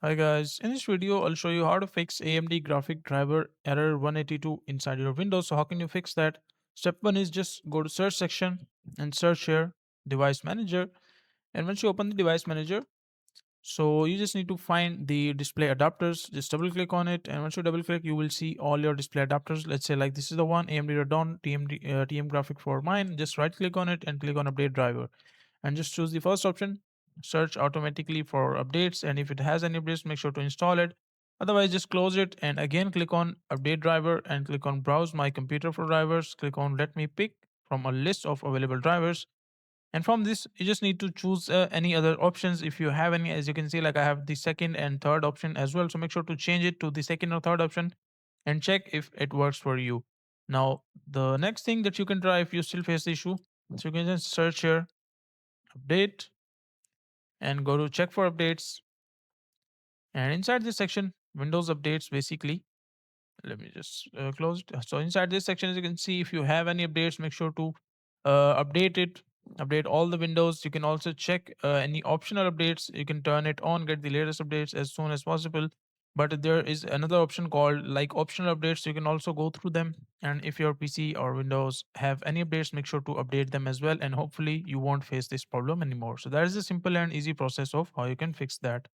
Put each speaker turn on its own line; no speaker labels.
Hi guys, in this video I'll show you how to fix AMD graphic driver error 182 inside your Windows. So how can you fix that? Step 1 is just go to search section and search here device manager, and once you open the device manager, so you just need to find the display adapters. Just double click on it, and once you double click you will see all your display adapters. Let's say like this is the one AMD Radeon TM graphic for mine. Just right click on it and click on update driver and just choose the first option. Search automatically for updates, and if it has any updates make sure to install it. Otherwise just close it and again click on update driver and click on browse my computer for drivers. Click on let me pick from a list of available drivers, and from this you just need to choose any other options if you have any. As you can see, like I have the second and third option as well, so make sure to change it to the second or third option and check if it works for you. Now the next thing that you can try if you still face the issue, so you can just search here update and go to check for updates, and inside this section Windows updates basically, let me just close it. So inside this section, as you can see, if you have any updates make sure to update it, update all the windows. You can also check any optional updates. You can turn it on, get the latest updates as soon as possible. But there is another option called like optional updates. You can also go through them, and if your PC or Windows have any updates make sure to update them as well, and hopefully you won't face this problem anymore. So that is a simple and easy process of how you can fix that.